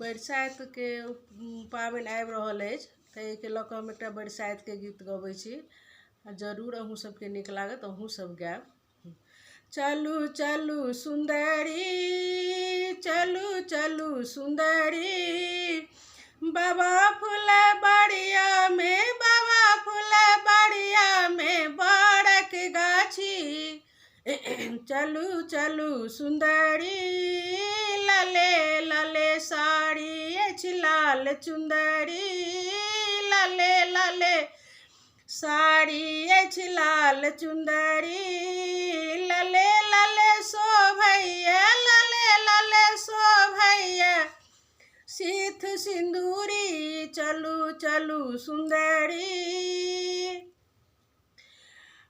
बरसात के पाबनि आबि रहल अछि ताहिके लऽ कऽ हम एकटा बरसातके गीत गबै छी। जरूर अहूँ सबके नीक लागत, अहूँ सब गायब। चलू चलू सुंदरी, चलू चलू सुंदरी, बाबा फुलबरिया में, बाबा फुलबरिया में बड़क गाछी। चलू चलू सुंदरी, लले लले साड़ी अछि लाल चुंदरी, लले लले साड़ी अछि लाल चुंदरी, लले लले शोभैया, लले लले शोभैया सीथ सिंदूरी। चलू चलू सुंदरी,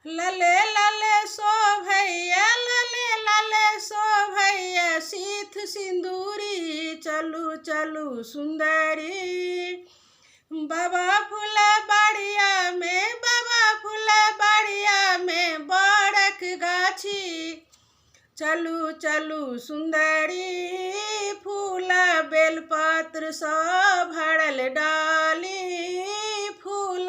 लले लले शोभैया, लले लले शोभैया सीथ सिंदूरी। चलू चलू सुंदरी, बाबा फुलबरिया में, बाबा फुलबरिया में बड़क गाछी। चलू चलू सुंदरी, फूल बेलपत्र सँ भरल डाली, फूल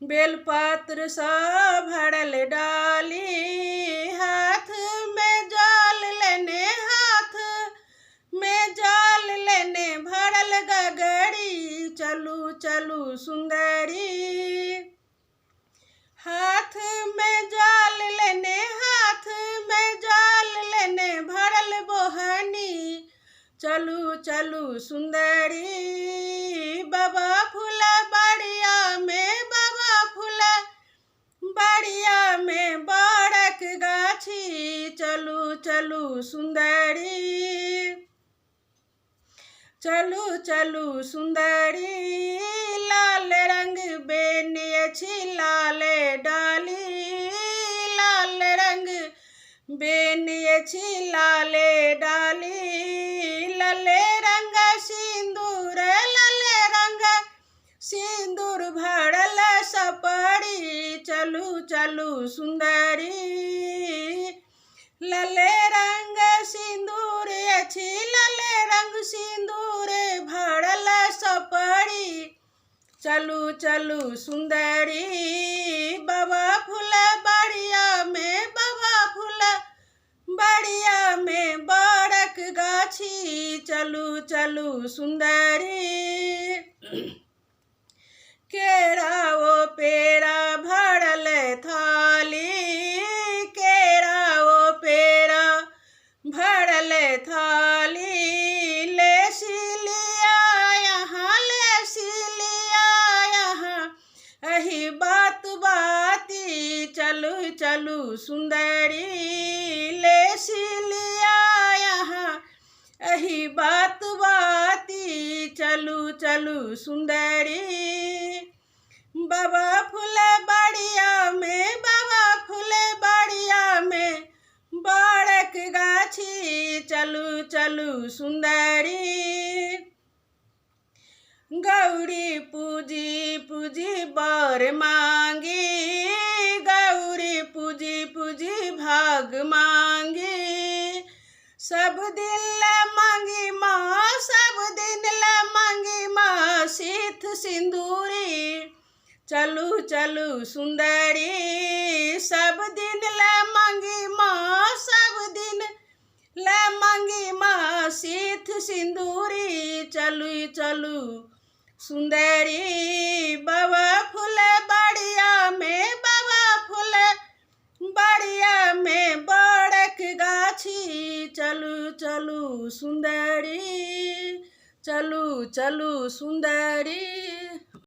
बेलपत्र सँ भरल डाली, हाथ में जल लेने, हाथ में जल लेने भरल गगरी। चलू चलू सुंदरी, हाथ में जल लेने, हाथ में जल लेने भरल बोहनी। चलू चलू सुंदरी, बाबा फुलबरिया में, बाबा फुलबरिया में बड़क गाछी। चलू चलू सुंदरी, चलू चलू सुंदरी, लाल रंग बेनी अछि लाल डाली, लाल रंग बेनी अछि लाल डाली, लले रंग सिंदूर, लले रंग सिंदूर भरल सपड़ी। चलू चलू सुंदरी, लले रंग सिंदूर अछि, लले रंग सिंदूर भरल सपड़ी। चलू चलू सुंदरी, बाबा फुलबरिया में, बाबा फुलबरिया में बड़क गाछी। चलू चलू सुंदरी, केरा ओ पेरा भरल थाली, केरा ओ पेरा भरल थाली, लेसी लिया यहाँ, लेसी लिया यहाँ अही बात बाती। चलू चलू सुंदरी, लेसी लिया यहाँ अही बात बाती। चलू चलू सुंदरी, बाबा फुलबरिया में, बाबा फुलबरिया में बड़क गाछी। चलू चलू सुंदरी, गौरी पूजी पूजी बर मांगी, गौरी पूजी पूजी भाग मांगी, सब दिन ला मांगी माँ, सब दिन ला मांगी माँ सीथ सिंदूरी। चलू चलू सुंदरी, सब दिन ला मांगी माँ, सब दिन ला मांगी माँ सीथ सिंदूरी। चलू चलू सुंदरी, बाबा फुलबरिया में, बाबा फुलबरिया में बड़क गाछी। चलू चलू सुंदरी, चलू चलू सुंदरी।